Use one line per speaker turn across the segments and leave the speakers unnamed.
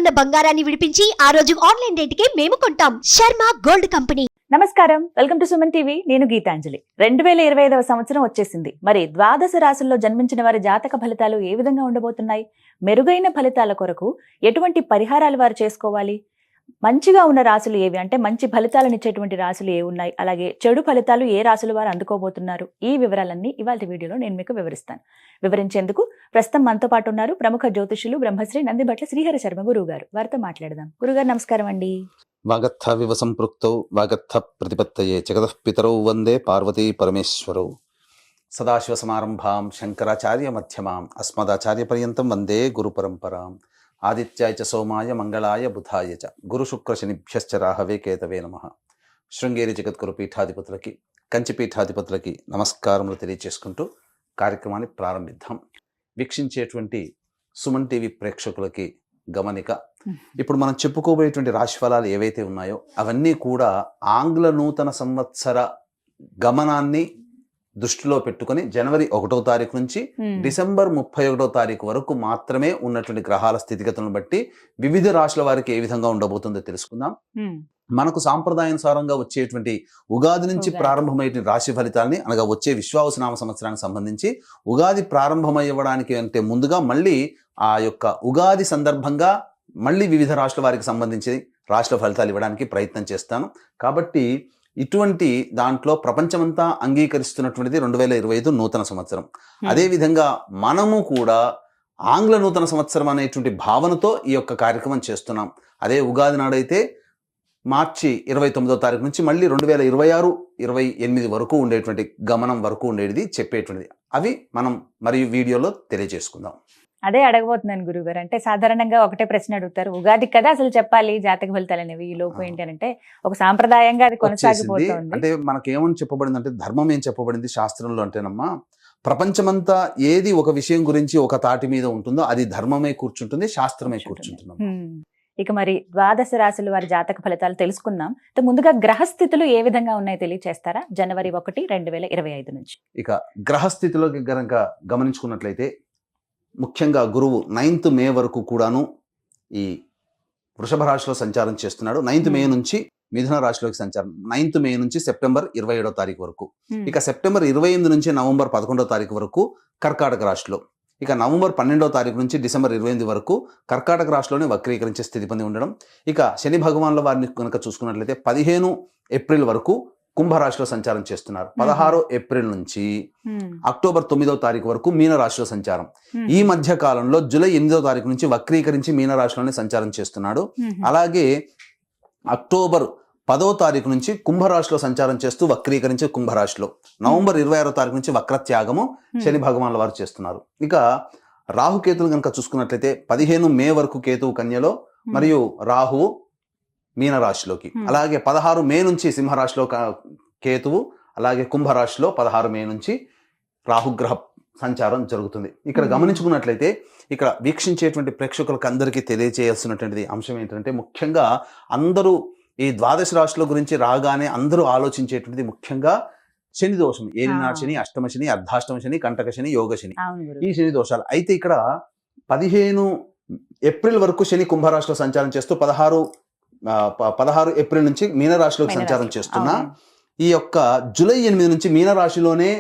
ఉన్న బంగారాన్ని విడిపించి ఆ రోజు ఆన్లైన్ రేటుకే మేము కొంటాం. Sharma gold company.
నమస్కారం, వెల్కమ్ టు సుమన్ టీవీ. నేను గీతాంజలి. 2025వ సంవత్సరం వచ్చేసింది. మరి ద్వాదశ రాశుల్లో జన్మించిన వారి జాతక ఫలితాలు ఏ విధంగా ఉండబోతున్నాయి? మెరుగైన ఫలితాల కొరకు ఎటువంటి పరిహారాలు వారు చేసుకోవాలి? మంచిగా ఉన్న రాశులు ఏవి, అంటే మంచి ఫలితాలను ఇచ్చేటువంటి రాశులు ఏ ఉన్నాయి, అలాగే చెడు ఫలితాలు ఏ రాశులు వారు అందుకోబోతున్నారు, ఈ వివరాలన్నీ ఇవాళ వీడియోలో నేను మీకు వివరిస్తాను. వివరించేందుకు ప్రస్తుతం మనతో పాటు ఉన్నారు ప్రముఖ జ్యోతిషులు బ్రహ్మశ్రీ నందిబట్ల శ్రీహరి శర్మ గురువు గారు. వారితో మాట్లాడదాం. గురుగారు నమస్కారం అండి.
వాగర్థ వివ సంపృక్తౌ వాగర్థ ప్రతిపత్తయే జగతః పితరౌ వందే పార్వతీ పరమేశ్వరౌ. సదాశివ సమారంభాం శంకరాచార్య మధ్యమాం అస్మదాచార్య పర్యంతం వందే గురు పరంపరాం. ఆదిత్యాయ చ సోమాయ మంగళాయ బుధాయ చ గురు శుక్ర శనిభ్యశ్చ రాహవే కేతవే నమః. శృంగేరి జగద్గురు పీఠాధిపతులకి, కంచి పీఠాధిపతులకి నమస్కారములు తెలియజేసుకుంటూ కార్యక్రమాన్ని ప్రారంభిద్దాం. వీక్షించేటువంటి సుమన్ టీవీ ప్రేక్షకులకి గమనిక, ఇప్పుడు మనం చెప్పుకోబోయేటువంటి రాశి ఫలాలు ఏవైతే ఉన్నాయో అవన్నీ కూడా ఆంగ్ల నూతన సంవత్సర గమనాన్ని దృష్టిలో పెట్టుకుని జనవరి 1వ తారీఖు నుంచి డిసెంబర్ 31వ తారీఖు వరకు మాత్రమే ఉన్నటువంటి గ్రహాల స్థితిగతులను బట్టి వివిధ రాశుల వారికి ఏ విధంగా ఉండబోతుందో తెలుసుకుందాం. మనకు సాంప్రదాయానుసారంగా వచ్చేటువంటి ఉగాది నుంచి ప్రారంభమయ్యే రాశి ఫలితాలని, అనగా వచ్చే విశ్వావసునామ సంవత్సరానికి సంబంధించి ఉగాది ప్రారంభమయ్యడానికి అంటే ముందుగా మళ్ళీ ఆ యొక్క ఉగాది సందర్భంగా మళ్ళీ వివిధ రాశుల వారికి సంబంధించి రాశుల ఫలితాలు ఇవ్వడానికి ప్రయత్నం చేస్తాను. కాబట్టి ఇటువంటి దాంట్లో ప్రపంచమంతా అంగీకరిస్తున్నటువంటిది 2025 నూతన సంవత్సరం. అదేవిధంగా మనము కూడా ఆంగ్ల నూతన సంవత్సరం అనేటువంటి భావనతో ఈ యొక్క కార్యక్రమం చేస్తున్నాం. అదే ఉగాది నాడైతే మార్చి 29వ తారీఖు నుంచి మళ్ళీ 2026-28 వరకు ఉండేటువంటి గమనం వరకు ఉండేది చెప్పేటువంటిది. అవి మనం మరియు వీడియోలో తెలియజేసుకుందాం.
అదే అడగబోతున్నాను గురుగారు. అంటే సాధారణంగా ఒకటే ప్రశ్న అడుగుతారు, ఉగాది కదా అసలు చెప్పాలి జాతక ఫలితాలు అనేవి, ఈ లోపు ఏంటి అంటే ఒక సాంప్రదాయంగా అది కొనసాగిపోతుంది.
అంటే మనకేమని చెప్పబడింది అంటే, ధర్మం ఏం చెప్పబడింది శాస్త్రంలో అంటేనమ్మా, ప్రపంచమంతా ఏది ఒక విషయం గురించి ఒక తాటి మీద ఉంటుందో అది ధర్మమే కూర్చుంటుంది, శాస్త్రమే కూర్చుంటున్నాం.
ఇక మరి ద్వాదశ రాశుల వారి జాతక ఫలితాలు తెలుసుకుందాం. ముందుగా గ్రహస్థితులు ఏ విధంగా ఉన్నాయో తెలియచేస్తారా? జనవరి 1, 2025 నుంచి. ఇక
గ్రహస్థితిలోకి గనక గమనించుకున్నట్లయితే ముఖ్యంగా గురువు 9th మే వరకు కూడాను ఈ వృషభ రాశిలో సంచారం చేస్తున్నాడు. 9th మే నుంచి మిథున రాశిలోకి సంచారం, 9th మే నుంచి సెప్టెంబర్ 27వ తారీఖు వరకు. ఇక సెప్టెంబర్ 28 నుంచి నవంబర్ 11వ తారీఖు వరకు కర్కాటక రాశిలో. ఇక నవంబర్ 12వ తారీఖు నుంచి డిసెంబర్ 28 వరకు కర్కాటక రాశిలోనే వక్రీకరించే స్థితి పొంది ఉండడం. ఇక శని భగవాన్ల వారిని కనుక చూసుకున్నట్లయితే 15 ఏప్రిల్ వరకు కుంభరాశిలో సంచారం చేస్తున్నారు. 16 ఏప్రిల్ నుంచి అక్టోబర్ 9వ తారీఖు వరకు మీనరాశిలో సంచారం. ఈ మధ్య కాలంలో జూలై 8వ తారీఖు నుంచి వక్రీకరించి మీనరాశిలోనే సంచారం చేస్తున్నాడు. అలాగే అక్టోబర్ 10వ తారీఖు నుంచి కుంభరాశిలో సంచారం చేస్తూ వక్రీకరించి కుంభరాశిలో, నవంబర్ 26వ తారీఖు నుంచి వక్రత్యాగము శని భగవాన్ల వారు చేస్తున్నారు. ఇక రాహుకేతులు కనుక చూసుకున్నట్లయితే 15 మే వరకు కేతువు కన్యలో మరియు రాహువు మీనరాశిలోకి, అలాగే 16 మే నుంచి సింహరాశిలో కేతువు, అలాగే కుంభరాశిలో 16 మే నుంచి రాహుగ్రహ సంచారం జరుగుతుంది. ఇక్కడ గమనించుకున్నట్లయితే ఇక్కడ వీక్షించేటువంటి ప్రేక్షకులకు అందరికీ తెలియజేయాల్సినటువంటి అంశం ఏంటంటే, ముఖ్యంగా అందరూ ఈ ద్వాదశ రాశుల గురించి రాగానే అందరూ ఆలోచించేటువంటిది ముఖ్యంగా శని దోషం, ఏలినాడు శని, అష్టమ శని, అర్ధాష్టమ శని, కంటక శని, యోగ శని, ఈ శని దోషాలు. అయితే ఇక్కడ 15 ఏప్రిల్ వరకు శని కుంభరాశిలో సంచారం చేస్తూ 16 ఏప్రిల్ నుంచి మీనరాశిలోకి సంచారం చేస్తున్నా, ఈ యొక్క జూలై 8 నుంచి మీనరాశిలోనే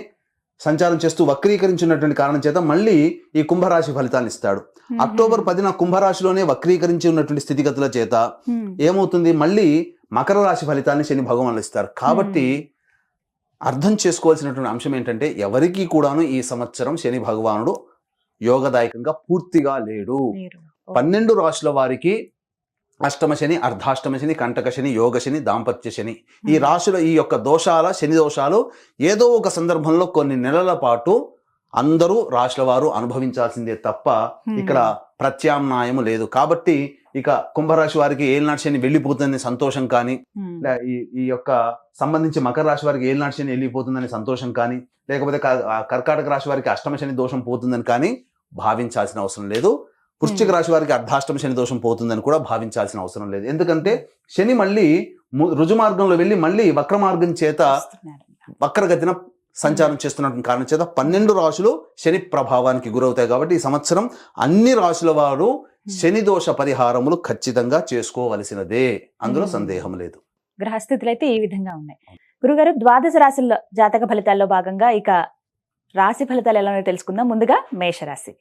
సంచారం చేస్తూ వక్రీకరించినటువంటి కారణం చేత మళ్ళీ ఈ కుంభరాశి ఫలితాన్ని ఇస్తాడు. అక్టోబర్ 10న కుంభరాశిలోనే వక్రీకరించి ఉన్నటువంటి స్థితిగతుల చేత ఏమవుతుంది, మళ్ళీ మకర రాశి ఫలితాన్ని శని భగవానులు ఇస్తారు. కాబట్టి అర్థం చేసుకోవాల్సినటువంటి అంశం ఏంటంటే, ఎవరికి కూడాను ఈ సంవత్సరం శని భగవానుడు యోగదాయకంగా పూర్తిగా లేడు. 12 రాశుల వారికి అష్టమ శని, అర్ధాష్టమ శని, కంటక శని, యోగ శని, దాంపత్య శని, ఈ రాశుల ఈ యొక్క దోషాల శని దోషాలు ఏదో ఒక సందర్భంలో కొన్ని నెలల పాటు అందరూ రాశుల వారు అనుభవించాల్సిందే తప్ప ఇక్కడ ప్రత్యామ్నాయము లేదు. కాబట్టి ఇక కుంభరాశి వారికి ఏలినాటి శని వెళ్ళిపోతుందని సంతోషం కానీ, ఈ యొక్క సంబంధించి మకర రాశి వారికి ఏలినాటి శని వెళ్ళిపోతుందని సంతోషం కానీ, లేకపోతే కర్కాటక రాశి వారికి అష్టమ శని దోషం పోతుందని కానీ భావించాల్సిన అవసరం లేదు. వృశ్చిక రాశి వారికి అర్ధాష్టమ శని దోషం పోతుందని కూడా భావించాల్సిన అవసరం లేదు. ఎందుకంటే శని మళ్ళీ రుజు మార్గంలో వెళ్ళి మళ్ళీ వక్ర మార్గం చేత వక్రగతిన సంచారం చేస్తున్న కారణం చేత 12 రాశులు శని ప్రభావానికి గురవుతాయి. కాబట్టి ఈ సంవత్సరం అన్ని రాశుల వారు శని దోష పరిహారములు ఖచ్చితంగా చేసుకోవలసినదే, అందులో సందేహం లేదు.
గ్రహస్థితులు అయితే ఈ విధంగా ఉన్నాయి. గురుగారు, ద్వాదశ రాశుల్లో జాతక ఫలితాల్లో భాగంగా ఇక రాశి ఫలితాలు ఎలా ఉన్నాయో తెలుసుకుందాం. ముందుగా మేషరాశి.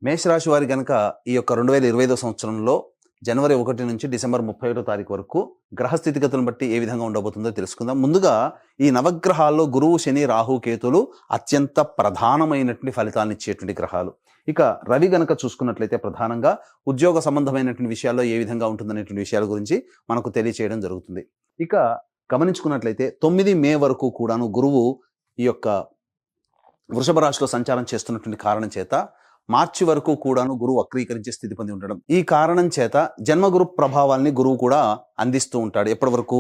మేషరాశి వారి గనక ఈ యొక్క 2025 సంవత్సరంలో జనవరి 1 నుంచి డిసెంబర్ 31 తారీఖు వరకు గ్రహ స్థితిగతులను బట్టి ఏ విధంగా ఉండబోతుందో తెలుసుకుందాం. ముందుగా ఈ నవగ్రహాల్లో గురువు, శని, రాహు, కేతులు అత్యంత ప్రధానమైనటువంటి ఫలితాలను ఇచ్చేటువంటి గ్రహాలు. ఇక రవి గనక చూసుకున్నట్లయితే ప్రధానంగా ఉద్యోగ సంబంధమైనటువంటి విషయాల్లో ఏ విధంగా ఉంటుందనేటువంటి విషయాల గురించి మనకు తెలియచేయడం జరుగుతుంది. ఇక గమనించుకున్నట్లయితే 9 మే వరకు కూడాను గురువు ఈ యొక్క వృషభ రాశిలో సంచారం చేస్తున్నటువంటి కారణం చేత మార్చి వరకు కూడాను గురువు వక్రీకరించే స్థితి పొంది ఉండడం. ఈ కారణం చేత జన్మగురు ప్రభావాల్ని గురువు కూడా అందిస్తూ ఉంటాడు. ఎప్పటి వరకు?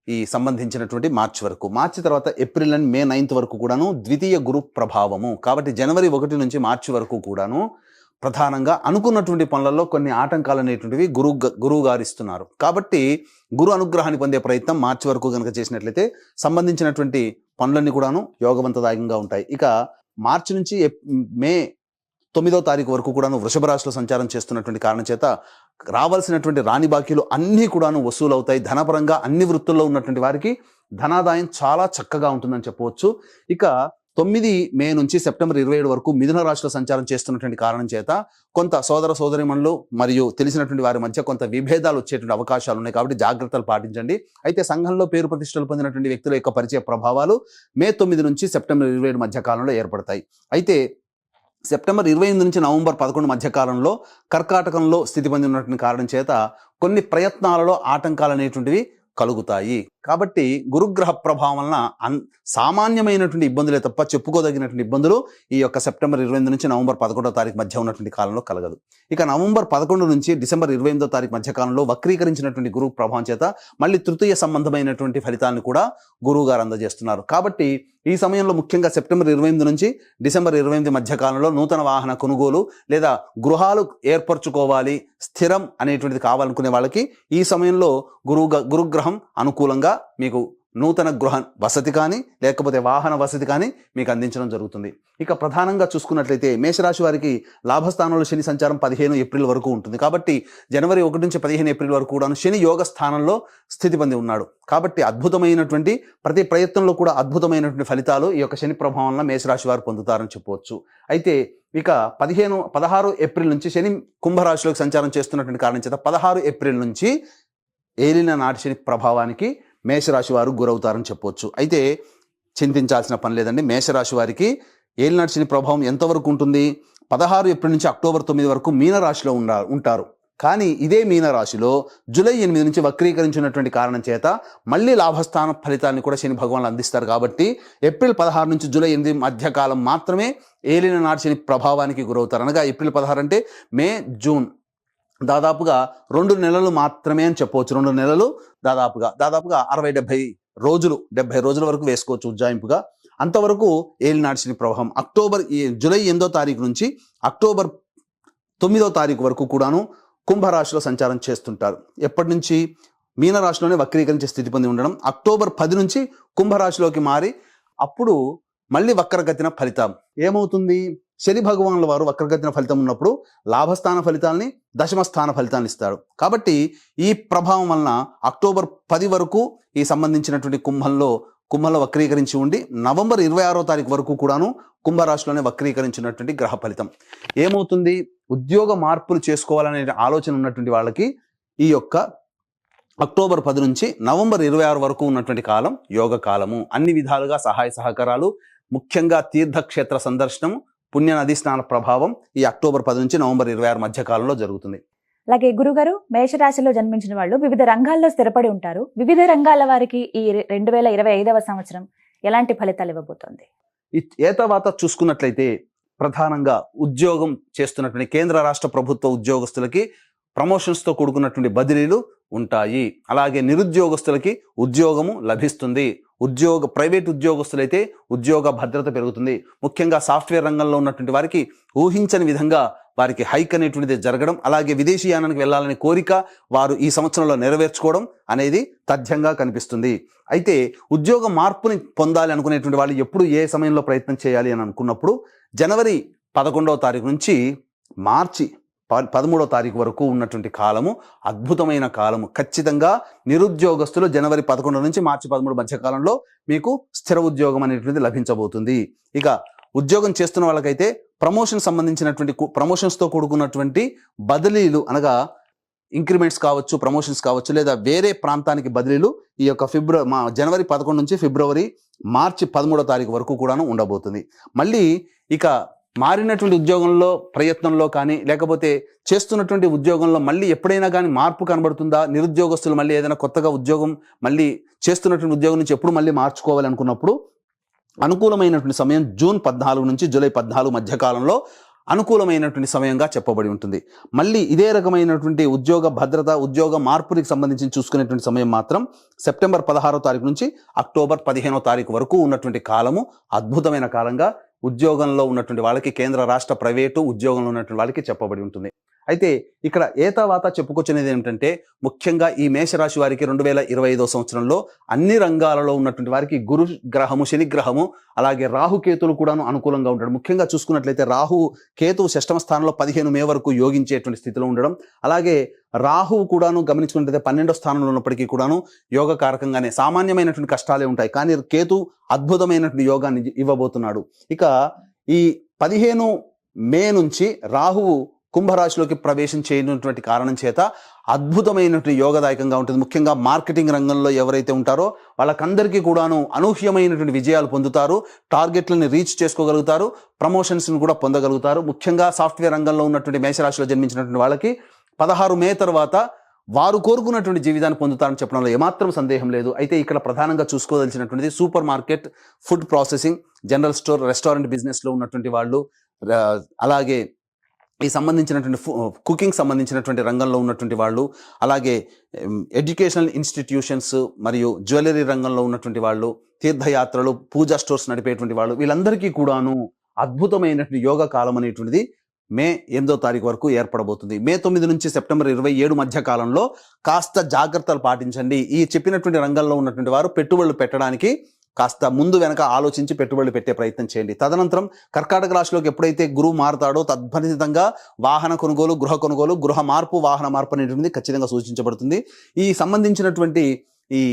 ఈ సంబంధించినటువంటి మార్చి వరకు. మార్చి తర్వాత ఏప్రిల్ అండ్ మే 9 వరకు కూడాను ద్వితీయ గురు ప్రభావము. కాబట్టి జనవరి 1 నుంచి మార్చి వరకు కూడాను ప్రధానంగా అనుకున్నటువంటి పనులలో కొన్ని ఆటంకాలు అనేటువంటివి గురువు గారు ఇస్తున్నారు. కాబట్టి గురు అనుగ్రహాన్ని పొందే ప్రయత్నం మార్చి వరకు కనుక చేసినట్లయితే సంబంధించినటువంటి పనులన్నీ కూడాను యోగవంతదాయకంగా ఉంటాయి. ఇక మార్చి నుంచి మే 9వ తారీఖు వరకు కూడాను వృషభ రాశిలో సంచారం చేస్తున్నటువంటి కారణం చేత రావాల్సినటువంటి రాని బాకీలు అన్నీ కూడాను వసూలు అవుతాయి. ధనపరంగా అన్ని వృత్తుల్లో ఉన్నటువంటి వారికి ధనాదాయం చాలా చక్కగా ఉంటుందని చెప్పవచ్చు. ఇక 9 మే నుంచి సెప్టెంబర్ 27 వరకు మిథున రాశిలో సంచారం చేస్తున్నటువంటి కారణం చేత కొంత సోదర సోదరిమణులు మరియు తెలిసినటువంటి వారి మధ్య కొంత విభేదాలు వచ్చేటువంటి అవకాశాలు ఉన్నాయి. కాబట్టి జాగ్రత్తలు పాటించండి. అయితే సంఘంలో పేరు ప్రతిష్టలు పొందినటువంటి వ్యక్తుల యొక్క పరిచయ ప్రభావాలు మే 9 నుంచి సెప్టెంబర్ 27 మధ్య కాలంలో ఏర్పడతాయి. అయితే సెప్టెంబర్ 28 నుంచి నవంబర్ 11 మధ్య కాలంలో కర్కాటకంలో స్థితి పొంది ఉన్నటువంటి కారణం చేత కొన్ని ప్రయత్నాలలో ఆటంకాలు అనేటువంటివి కలుగుతాయి. కాబట్టి గురుగ్రహ ప్రభావం వలన సామాన్యమైనటువంటి ఇబ్బందులే తప్ప చెప్పుకోదగినటువంటి ఇబ్బందులు ఈ యొక్క సెప్టెంబర్ 28 నుంచి నవంబర్ 11వ తారీఖు మధ్య ఉన్నటువంటి కాలంలో కలగదు. ఇక నవంబర్ 11 నుంచి డిసెంబర్ 28వ తారీఖు మధ్య కాలంలో వక్రీకరించినటువంటి గురువు ప్రభావం చేత మళ్ళీ తృతీయ సంబంధమైనటువంటి ఫలితాలను కూడా గురువు గారు అందజేస్తున్నారు. కాబట్టి ఈ సమయంలో ముఖ్యంగా సెప్టెంబర్ 28 నుంచి డిసెంబర్ 28 మధ్య కాలంలో నూతన వాహన కొనుగోలు లేదా గృహాలు ఏర్పరచుకోవాలి, స్థిరం అనేటువంటిది కావాలనుకునే వాళ్ళకి ఈ సమయంలో గురుగ్రహం అనుకూలంగా మీకు నూతన గృహ వసతి కానీ లేకపోతే వాహన వసతి కానీ మీకు అందించడం జరుగుతుంది. ఇక ప్రధానంగా చూసుకున్నట్లయితే మేషరాశి వారికి లాభస్థానంలో శని సంచారం 15 ఏప్రిల్ వరకు ఉంటుంది. కాబట్టి జనవరి 1 నుంచి 15 ఏప్రిల్ వరకు కూడా శని యోగ స్థానంలో స్థితి పొంది ఉన్నాడు. కాబట్టి అద్భుతమైనటువంటి ప్రతి ప్రయత్నంలో కూడా అద్భుతమైనటువంటి ఫలితాలు ఈ యొక్క శని ప్రభావం వల్ల మేషరాశి వారు పొందుతారని చెప్పవచ్చు. అయితే ఇక 16 ఏప్రిల్ నుంచి శని కుంభరాశిలోకి సంచారం చేస్తున్నటువంటి కారణం చేత 16 ఏప్రిల్ నుంచి ఏలిన నాటి శని ప్రభావానికి మేషరాశి వారు గురవుతారని చెప్పవచ్చు. అయితే చింతించాల్సిన పని లేదండి. మేషరాశి వారికి ఏలినాటి శని ప్రభావం ఎంతవరకు ఉంటుంది? 16 ఏప్రిల్ నుంచి అక్టోబర్ 9 వరకు మీనరాశిలో ఉంటారు. కానీ ఇదే మీనరాశిలో జూలై 8 నుంచి వక్రీకరించినటువంటి కారణం చేత మళ్ళీ లాభస్థాన ఫలితాన్ని కూడా శని భగవాన్లు అందిస్తారు. కాబట్టి ఏప్రిల్ 16 నుంచి జూలై 8 మధ్యకాలం మాత్రమే ఏలిన నాటి శని ప్రభావానికి గురవుతారు. అనగా ఏప్రిల్ 16 అంటే మే, జూన్ దాదాపుగా 2 నెలలు మాత్రమే అని చెప్పవచ్చు. 2 నెలలు దాదాపుగా 60-70 రోజులు, 70 రోజుల వరకు వేసుకోవచ్చు ఉజ్జాయింపుగా. అంతవరకు ఏలినాటి శని ప్రభావం జూలై 8వ తారీఖు నుంచి అక్టోబర్ 9వ తారీఖు వరకు కూడాను కుంభరాశిలో సంచారం చేస్తుంటారు. ఎప్పటి నుంచి? మీనరాశిలోనే వక్రీకరించే స్థితి పొంది ఉండడం. అక్టోబర్ 10 నుంచి కుంభరాశిలోకి మారి అప్పుడు మళ్ళీ వక్రగతిన ఫలితం ఏమవుతుంది? శని భగవానుల వారు వక్రగతిన ఫలితం ఉన్నప్పుడు లాభస్థాన ఫలితాలని, దశమస్థాన ఫలితాన్ని ఇస్తాడు. కాబట్టి ఈ ప్రభావం వలన అక్టోబర్ 10 వరకు ఈ సంబంధించినటువంటి కుంభంలో వక్రీకరించి ఉండి నవంబర్ 26వ తారీఖు వరకు కూడాను కుంభరాశిలోనే వక్రీకరించినటువంటి గ్రహ ఫలితం ఏమవుతుంది? ఉద్యోగ మార్పులు చేసుకోవాలనే ఆలోచన ఉన్నటువంటి వాళ్ళకి ఈ యొక్క అక్టోబర్ 10 నుంచి నవంబర్ 26 వరకు ఉన్నటువంటి కాలం యోగ కాలము. అన్ని విధాలుగా సహాయ సహకారాలు, ముఖ్యంగా తీర్థక్షేత్ర సందర్శనం, పుణ్య నదీ స్నాన ప్రభావం ఈ అక్టోబర్ 10 నుంచి నవంబర్ 26 మధ్య కాలంలో జరుగుతుంది.
అలాగే గురుగారు, మేషరాశిలో జన్మించిన వాళ్ళు వివిధ రంగాల్లో స్థిరపడి ఉంటారు. వివిధ రంగాల వారికి ఈ 2025వ సంవత్సరం ఎలాంటి ఫలితాలు ఇవ్వబోతోంది?
ఏ తర్వాత చూసుకున్నట్లయితే ప్రధానంగా ఉద్యోగం చేస్తున్నటువంటి కేంద్ర రాష్ట్ర ప్రభుత్వ ఉద్యోగస్తులకి ప్రమోషన్స్తో కూడుకున్నటువంటి బదిలీలు ఉంటాయి. అలాగే నిరుద్యోగస్తులకి ఉద్యోగము లభిస్తుంది. ప్రైవేట్ ఉద్యోగస్తులైతే ఉద్యోగ భద్రత పెరుగుతుంది. ముఖ్యంగా సాఫ్ట్వేర్ రంగంలో ఉన్నటువంటి వారికి ఊహించని విధంగా వారికి హైక్ అనేటువంటిది జరగడం, అలాగే విదేశీయానానికి వెళ్ళాలనే కోరిక వారు ఈ సంవత్సరంలో నెరవేర్చుకోవడం అనేది తథ్యంగా కనిపిస్తుంది. అయితే ఉద్యోగ మార్పుని పొందాలి అనుకునేటువంటి వాళ్ళు ఎప్పుడు ఏ సమయంలో ప్రయత్నం చేయాలి అని అనుకున్నప్పుడు జనవరి 11వ తారీఖు నుంచి మార్చి 13వ తారీఖు వరకు ఉన్నటువంటి కాలము అద్భుతమైన కాలము. ఖచ్చితంగా నిరుద్యోగస్తులు జనవరి 11 నుంచి మార్చి 13 మధ్య కాలంలో మీకు స్థిర ఉద్యోగం అనేటువంటిది లభించబోతుంది. ఇక ఉద్యోగం చేస్తున్న వాళ్ళకైతే ప్రమోషన్స్తో కూడుకున్నటువంటి బదిలీలు అనగా ఇంక్రిమెంట్స్ కావచ్చు, ప్రమోషన్స్ కావచ్చు, లేదా వేరే ప్రాంతానికి బదిలీలు ఈ యొక్క జనవరి 11 నుంచి మార్చి 13వ తారీఖు వరకు కూడాను ఉండబోతుంది. మళ్ళీ ఇక మారినటువంటి ఉద్యోగంలో ప్రయత్నంలో కానీ లేకపోతే చేస్తున్నటువంటి ఉద్యోగంలో మళ్ళీ ఎప్పుడైనా కానీ మార్పు కనబడుతుందా, నిరుద్యోగస్తులు మళ్ళీ ఏదైనా కొత్తగా ఉద్యోగం మళ్ళీ చేస్తున్నటువంటి ఉద్యోగం నుంచి ఎప్పుడు మళ్ళీ మార్చుకోవాలి అనుకున్నప్పుడు అనుకూలమైనటువంటి సమయం జూన్ 14 నుంచి జూలై 14 మధ్య కాలంలో అనుకూలమైనటువంటి సమయంగా చెప్పబడి ఉంటుంది. మళ్ళీ ఇదే రకమైనటువంటి ఉద్యోగ భద్రత, ఉద్యోగ మార్పులకు సంబంధించి చూసుకునేటువంటి సమయం మాత్రం సెప్టెంబర్ 16వ తారీఖు నుంచి అక్టోబర్ 15వ తారీఖు వరకు ఉన్నటువంటి కాలము అద్భుతమైన కాలంగా ఉద్యోగంలో ఉన్నటువంటి వాళ్ళకి, కేంద్ర రాష్ట్ర ప్రైవేటు ఉద్యోగంలో ఉన్నటువంటి వాళ్ళకి చెప్పబడి ఉంటుంది. అయితే ఇక్కడ ఏతావాత చెప్పుకొచ్చినది ఏమిటంటే ముఖ్యంగా ఈ మేషరాశి వారికి 2025వ సంవత్సరంలో అన్ని రంగాలలో ఉన్నటువంటి వారికి గురు గ్రహము, శని గ్రహము, అలాగే రాహుకేతులు కూడాను అనుకూలంగా ఉంటాడు. ముఖ్యంగా చూసుకున్నట్లయితే రాహు కేతువు 6వ స్థానంలో 15 మే వరకు యోగించేటువంటి స్థితిలో ఉండడం, అలాగే రాహువు కూడాను గమనించుకున్నట్లయితే 12వ స్థానంలో ఉన్నప్పటికీ కూడాను యోగకారకంగానే సామాన్యమైనటువంటి కష్టాలే ఉంటాయి, కానీ కేతు అద్భుతమైనటువంటి యోగాన్ని ఇవ్వబోతున్నాడు. ఇక ఈ 15 మే నుంచి రాహువు కుంభరాశిలోకి ప్రవేశం చేయనటువంటి కారణం చేత అద్భుతమైనటువంటి యోగదాయకంగా ఉంటుంది. ముఖ్యంగా మార్కెటింగ్ రంగంలో ఎవరైతే ఉంటారో వాళ్ళకందరికీ కూడాను అనూహ్యమైనటువంటి విజయాలు పొందుతారు, టార్గెట్లను రీచ్ చేసుకోగలుగుతారు, ప్రమోషన్స్ని కూడా పొందగలుగుతారు. ముఖ్యంగా సాఫ్ట్వేర్ రంగంలో ఉన్నటువంటి మేషరాశిలో జన్మించినటువంటి వాళ్ళకి 16 మే తర్వాత వారు కోరుకున్నటువంటి జీవితాన్ని పొందుతారని చెప్పడంలో ఏమాత్రం సందేహం లేదు. అయితే ఇక్కడ ప్రధానంగా చూసుకోదలిచినటువంటిది super market, food processing, general store, restaurant బిజినెస్లో ఉన్నటువంటి వాళ్ళు, అలాగే ఈ సంబంధించినటువంటి కుకింగ్ సంబంధించినటువంటి రంగంలో ఉన్నటువంటి వాళ్ళు, అలాగే ఎడ్యుకేషనల్ ఇన్స్టిట్యూషన్స్ మరియు జ్యువెలరీ రంగంలో ఉన్నటువంటి వాళ్ళు, తీర్థయాత్రలు, పూజా స్టోర్స్ నడిపేటువంటి వాళ్ళు, వీళ్ళందరికీ కూడాను అద్భుతమైనటువంటి యోగ కాలం అనేటువంటిది మే 8వ తారీఖు వరకు ఏర్పడబోతుంది. మే 9 నుంచి సెప్టెంబర్ 27 మధ్య కాలంలో కాస్త జాగ్రత్తలు పాటించండి. ఈ చెప్పినటువంటి రంగంలో ఉన్నటువంటి వారు పెట్టుబడులు పెట్టడానికి కాస్త ముందు వెనక ఆలోచించి పెట్టుబడులు పెట్టే ప్రయత్నం చేయండి. తదనంతరం కర్కాటక రాశిలోకి ఎప్పుడైతే గురువు మారుతాడో తద్ఫలితంగా వాహన కొనుగోలు, గృహ కొనుగోలు, గృహ మార్పు, వాహన మార్పు అనేటువంటిది ఖచ్చితంగా సూచించబడుతుంది. ఈ సంబంధించినటువంటి ఈ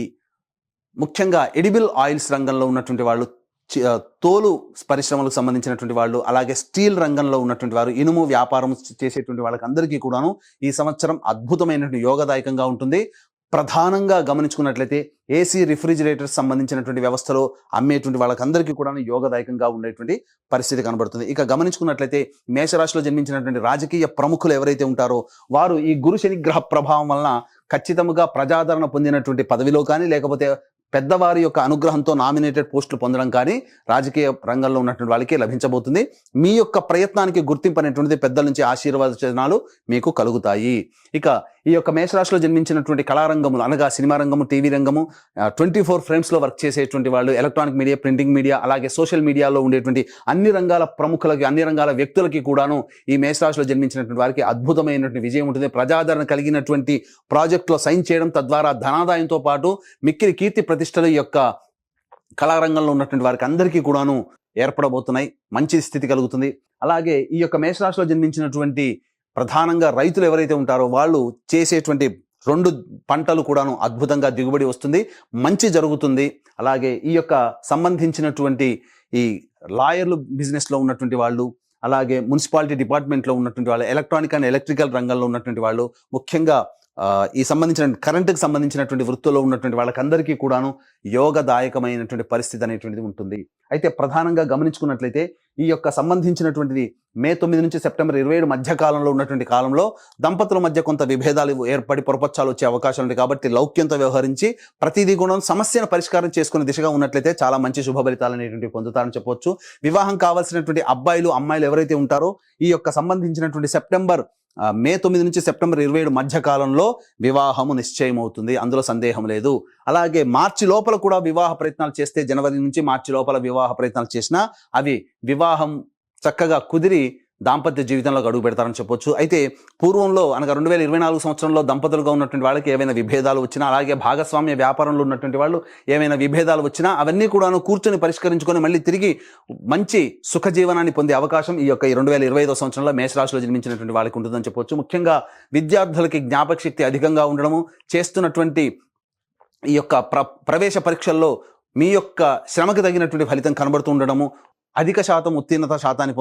ముఖ్యంగా ఎడిబుల్ ఆయిల్స్ రంగంలో ఉన్నటువంటి వాళ్ళు, తోలు పరిశ్రమలకు సంబంధించినటువంటి వాళ్ళు, అలాగే స్టీల్ రంగంలో ఉన్నటువంటి వారు, ఇనుము వ్యాపారం చేసేటువంటి వాళ్ళకి అందరికీ కూడాను ఈ సంవత్సరం అద్భుతమైనటువంటి యోగదాయకంగా ఉంటుంది. ప్రధానంగా గమనించుకున్నట్లయితే ఏసీ, రిఫ్రిజిరేటర్స్ సంబంధించినటువంటి వ్యవస్థలో అమ్మేటువంటి వాళ్ళకందరికీ కూడా యోగదాయకంగా ఉండేటువంటి పరిస్థితి కనబడుతుంది. ఇక గమనించుకున్నట్లయితే మేషరాశిలో జన్మించినటువంటి రాజకీయ ప్రముఖులు ఎవరైతే ఉంటారో వారు ఈ గురు శని గ్రహ ప్రభావం వలన ఖచ్చితంగా ప్రజాదరణ పొందినటువంటి పదవిలో కానీ లేకపోతే పెద్దవారి యొక్క అనుగ్రహంతో నామినేటెడ్ పోస్టులు పొందడం కానీ రాజకీయ రంగంలో ఉన్నటువంటి వాళ్ళకి లభించబోతుంది. మీ యొక్క ప్రయత్నానికి గుర్తింపు అనేటువంటిది పెద్దల నుంచి ఆశీర్వచనాలు మీకు కలుగుతాయి. ఇక ఈ యొక్క మేషరాశిలో జన్మించినటువంటి కళారంగములు అనగా సినిమా రంగము, టీవీ రంగము, 24 ఫ్రేమ్స్లో వర్క్ చేసేటువంటి వాళ్ళు, ఎలక్ట్రానిక్ మీడియా, ప్రింటింగ్ మీడియా, అలాగే సోషల్ మీడియాలో ఉండేటువంటి అన్ని రంగాల ప్రముఖులకి, అన్ని రంగాల వ్యక్తులకి కూడాను ఈ మేషరాశిలో జన్మించినటువంటి వారికి అద్భుతమైనటువంటి విజయం ఉంటుంది. ప్రజాదరణ కలిగినటువంటి ప్రాజెక్టులో సైన్ చేయడం, తద్వారా ధనాదాయంతో పాటు మిక్కిలి కీర్తి ప్రతిష్టల యొక్క కళారంగంలో ఉన్నటువంటి వారికి అందరికీ కూడాను ఏర్పడబోతున్నాయి. మంచి స్థితి కలుగుతుంది. అలాగే ఈ యొక్క మేషరాశిలో జన్మించినటువంటి ప్రధానంగా రైతులు ఎవరైతే ఉంటారో వాళ్ళు చేసేటువంటి 2 పంటలు కూడాను అద్భుతంగా దిగుబడి వస్తుంది, మంచి జరుగుతుంది. అలాగే ఈ యొక్క సంబంధించినటువంటి ఈ లాయర్లు బిజినెస్లో ఉన్నటువంటి వాళ్ళు, అలాగే మున్సిపాలిటీ డిపార్ట్మెంట్లో ఉన్నటువంటి వాళ్ళు, ఎలక్ట్రానిక్ అండ్ ఎలక్ట్రికల్ రంగంలో ఉన్నటువంటి వాళ్ళు, ముఖ్యంగా ఈ సంబంధించిన కరెంటుకు సంబంధించినటువంటి వృత్తుల్లో ఉన్నటువంటి వాళ్ళకందరికీ కూడాను యోగదాయకమైనటువంటి పరిస్థితి అనేటువంటిది ఉంటుంది. అయితే ప్రధానంగా గమనించుకున్నట్లయితే ఈ యొక్క సంబంధించినటువంటిది మే 9 నుంచి సెప్టెంబర్ 27 మధ్య కాలంలో ఉన్నటువంటి కాలంలో దంపతుల మధ్య కొంత విభేదాలు ఏర్పడి పొరపచ్చాలు వచ్చే అవకాశాలు ఉంటాయి. కాబట్టి లౌక్యంతో వ్యవహరించి ప్రతిదీ కూడా సమస్యను పరిష్కారం చేసుకునే దిశగా ఉన్నట్లయితే చాలా మంచి శుభ ఫలితాలు అనేటువంటి పొందుతారని చెప్పవచ్చు. వివాహం కావాల్సినటువంటి అబ్బాయిలు, అమ్మాయిలు ఎవరైతే ఉంటారో ఈ యొక్క సంబంధించినటువంటి మే 9 నుంచి సెప్టెంబర్ 27 మధ్య కాలంలో వివాహము నిశ్చయం అవుతుంది, అందులో సందేహం లేదు. అలాగే మార్చి లోపల కూడా వివాహ ప్రయత్నాలు చేస్తే, జనవరి నుంచి మార్చి లోపల వివాహ ప్రయత్నాలు చేసినా అవి వివాహం చక్కగా కుదిరి దాంపత్య జీవితంలోకి అడుగు పెడతారని చెప్పొచ్చు. అయితే పూర్వంలో అనగా 2024 సంవత్సరంలో దంపతులుగా ఉన్నటువంటి వాళ్ళకి ఏవైనా విభేదాలు వచ్చినా, అలాగే భాగస్వామ్య వ్యాపారంలో ఉన్నటువంటి వాళ్ళు ఏమైనా విభేదాలు వచ్చినా అవన్నీ కూడాను కూర్చొని పరిష్కరించుకొని మళ్ళీ తిరిగి మంచి సుఖ జీవనాన్ని పొందే అవకాశం ఈ యొక్క 2025 సంవత్సరంలో మేషరాశిలో జన్మించినటువంటి వాళ్ళకి ఉంటుందని చెప్పొచ్చు. ముఖ్యంగా విద్యార్థులకి జ్ఞాపక శక్తి అధికంగా ఉండడము, చేస్తున్నటువంటి ఈ యొక్క ప్రవేశ పరీక్షల్లో మీ యొక్క శ్రమకు తగినటువంటి ఫలితం కనబడుతూ ఉండడము, అధిక శాతం ఉత్తీర్ణత శాతాన్ని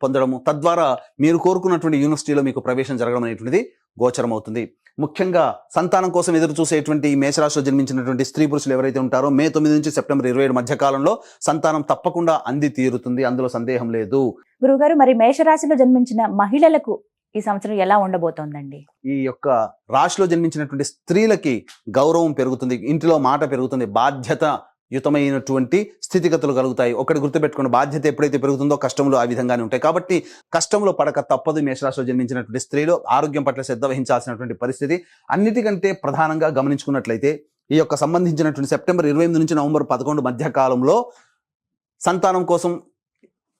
పొందడము, తద్వారా మీరు కోరుకున్నటువంటి యూనివర్సిటీలో మీకు ప్రవేశం జరగడం అనేటువంటిది గోచరమవుతుంది. ముఖ్యంగా సంతానం కోసం ఎదురు చూసేటువంటి ఈ మేషరాశిలో జన్మించినటువంటి స్త్రీ పురుషులు ఎవరైతే ఉంటారో మే 9 నుంచి సెప్టెంబర్ 27 మధ్య కాలంలో సంతానం తప్పకుండా అంది తీరుతుంది, అందులో సందేహం లేదు.
గురుగారు, మరి మేషరాశిలో జన్మించిన మహిళలకు ఈ సంవత్సరం ఎలా ఉండబోతోందండి?
ఈ యొక్క రాశిలో జన్మించినటువంటి స్త్రీలకి గౌరవం పెరుగుతుంది, ఇంటిలో మాట పెరుగుతుంది, బాధ్యత యుతమైనటువంటి స్థితిగతులు కలుగుతాయి. ఒకటి గుర్తుపెట్టుకుని, బాధ్యత ఎప్పుడైతే పెరుగుతుందో కష్టంలో ఆ విధంగానే ఉంటాయి. కాబట్టి కష్టంలో పడక తప్పదు. మేషరాశిలో జన్మించినటువంటి స్త్రీలు ఆరోగ్యం పట్ల శ్రద్ధ వహించాల్సినటువంటి పరిస్థితి. అన్నిటికంటే ప్రధానంగా గమనించుకున్నట్లయితే ఈ యొక్క సంబంధించినటువంటి సెప్టెంబర్ 28 నుంచి నవంబర్ 11 మధ్య కాలంలో సంతానం కోసం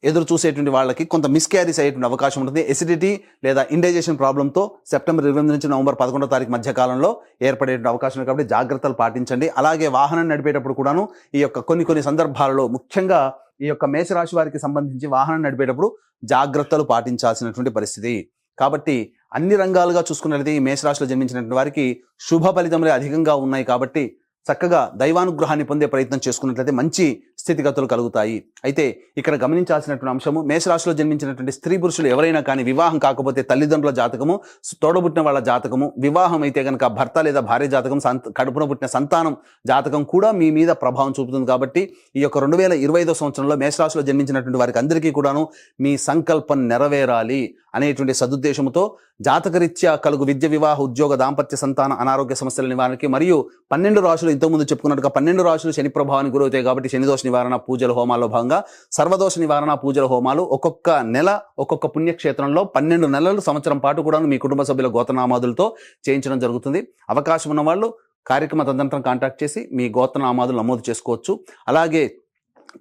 ఎదురు చూసేటువంటి వాళ్ళకి కొంత మిస్క్యారీస్ అయ్యేటువంటి అవకాశం ఉంటుంది. ఎసిడిటీ లేదా ఇండైజెషన్ ప్రాబ్లంతో సెప్టెంబర్ 28 నుంచి నవంబర్ 11 తారీఖు మధ్య కాలంలో ఏర్పడేటువంటి అవకాశం ఉంది. కాబట్టి జాగ్రత్తలు పాటించండి. అలాగే వాహనం నడిపేటప్పుడు కూడాను ఈ యొక్క కొన్ని సందర్భాలలో, ముఖ్యంగా ఈ యొక్క మేషరాశి వారికి సంబంధించి వాహనం నడిపేటప్పుడు జాగ్రత్తలు పాటించాల్సినటువంటి పరిస్థితి. కాబట్టి అన్ని రంగాలుగా చూసుకున్నట్లయితే ఈ మేషరాశిలో జన్మించినటువంటి వారికి శుభ ఫలితములే అధికంగా ఉన్నాయి. కాబట్టి చక్కగా దైవానుగ్రహాన్ని పొందే ప్రయత్నం చేసుకున్నట్లయితే మంచి స్థితిగతులు కలుగుతాయి. అయితే ఇక్కడ గమనించాల్సినటువంటి అంశము, మేషరాశిలో జన్మించినటువంటి స్త్రీ పురుషులు ఎవరైనా కానీ వివాహం కాకపోతే తల్లిదండ్రుల జాతకము, తోడబుట్టిన వాళ్ళ జాతకము, వివాహం అయితే కనుక భర్త లేదా భార్య జాతకం, కడుపున పుట్టిన సంతానం జాతకం కూడా మీ మీద ప్రభావం చూపుతుంది. కాబట్టి ఈ యొక్క 2025 సంవత్సరంలో మేషరాశిలో జన్మించినటువంటి వారికి అందరికీ కూడాను మీ సంకల్పం నెరవేరాలి అనేటువంటి సదుద్దేశంతో జాతకరీత్యా కలుగు విద్య, వివాహ, ఉద్యోగ, దాంపత్య, సంతాన, అనారోగ్య సమస్యల నివారణకి మరియు 12 రాశులు ఇంతకుముందు చెప్పుకున్నట్టుగా 12 రాశులు శని ప్రభావానికి గురవుతాయి. కాబట్టి శనిదోష నివారణ పూజల హోమాల్లో భాగంగా సర్వదోష నివారణ పూజల హోమాలు ఒక్కొక్క నెల ఒక్కొక్క పుణ్యక్షేత్రంలో 12 నెలలు సంవత్సరం పాటు కూడా మీ కుటుంబ సభ్యుల గోత్రనామాదులతో చేయించడం జరుగుతుంది. అవకాశం ఉన్న వాళ్ళు కార్యక్రమ తదనంతరం కాంటాక్ట్ చేసి మీ గోత్రనామాదులు నమోదు చేసుకోవచ్చు. అలాగే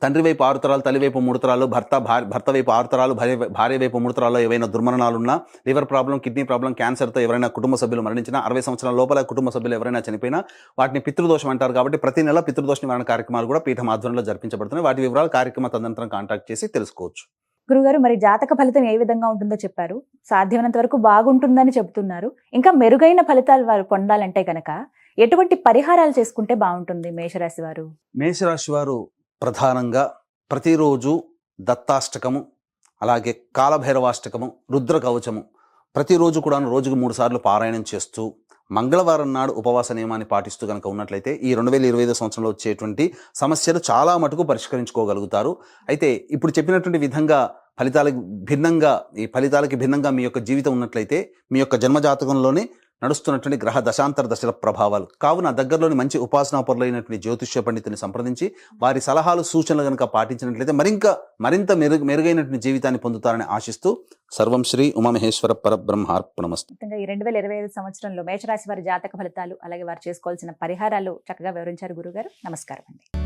తండ్రి వైపు 6 తరాలు, తల్లి వైపు 3 తరాలు, భర్త వైపు 6 తరాలు, భార్య వైపు 3 తరాల్లో ఏవైనా దుర్మరణాలున్నా, లివర్ ప్రాబ్లం, కిడ్నీ ప్రాబ్లం, క్యాన్సర్తో ఎవరైనా కుటుంబ సభ్యులు మరణించినా, 60 సంవత్సరాల లోపల కుటుంబ సభ్యులు ఎవరైనా చనిపోయినా వాటిని పితృదోషం అంటారు. కాబట్టి ప్రతి నెల పితృదోష నివారణ కార్యక్రమాలు కూడా పీఠం ఆధ్వర్యంలో జరిపించబడుతున్నాయి. వాటి వివరాలు కార్యక్రమ తదనంతరం కాంటాక్ట్ చేసి తెలుసుకోవచ్చు.
గురుగారు, మరి జాతక ఫలితం ఏ విధంగా ఉంటుందో చెప్పారు. సాధ్యమైనంత వరకు బాగుంటుందని చెబుతున్నారు. ఇంకా మెరుగైన ఫలితాలు వారు పొందాలంటే కనుక ఎటువంటి పరిహారాలు చేసుకుంటే బాగుంటుంది మేషరాశి వారు?
మేషరాశి వారు ప్రధానంగా ప్రతిరోజు దత్తాష్టకము, అలాగే కాలభైరవాష్టకము, రుద్ర కవచము ప్రతిరోజు కూడా రోజుకు 3 సార్లు పారాయణం చేస్తూ, మంగళవారం నాడు ఉపవాస నియమాన్ని పాటిస్తూ కనుక ఉన్నట్లయితే ఈ 2025 సంవత్సరంలో వచ్చేటువంటి సమస్యలు చాలా మటుకు పరిష్కరించుకోగలుగుతారు. అయితే ఇప్పుడు చెప్పినటువంటి విధంగా ఈ ఫలితాలకి భిన్నంగా మీ యొక్క జీవితం ఉన్నట్లయితే మీ యొక్క జన్మజాతకంలోనే నడుస్తున్నటువంటి గ్రహ దశాంతర దశల ప్రభావాలు కావున దగ్గరలోని మంచి ఉపాసనాపరులైనటువంటి జ్యోతిష్య పండితుని సంప్రదించి వారి సలహాలు, సూచనలు కనుక పాటించినట్లయితే మరింత మెరుగైనటువంటి జీవితాన్ని పొందుతారని ఆశిస్తూ సర్వం శ్రీ ఉమామహేశ్వర పరబ్రహ్మార్పణమస్తు.
ఈ 2025 సంవత్సరంలో మేషరాశి వారి జాతక ఫలితాలు, అలాగే వారు చేసుకోవాల్సిన పరిహారాలు చక్కగా వివరించారు గురుగారు. నమస్కారం అండి.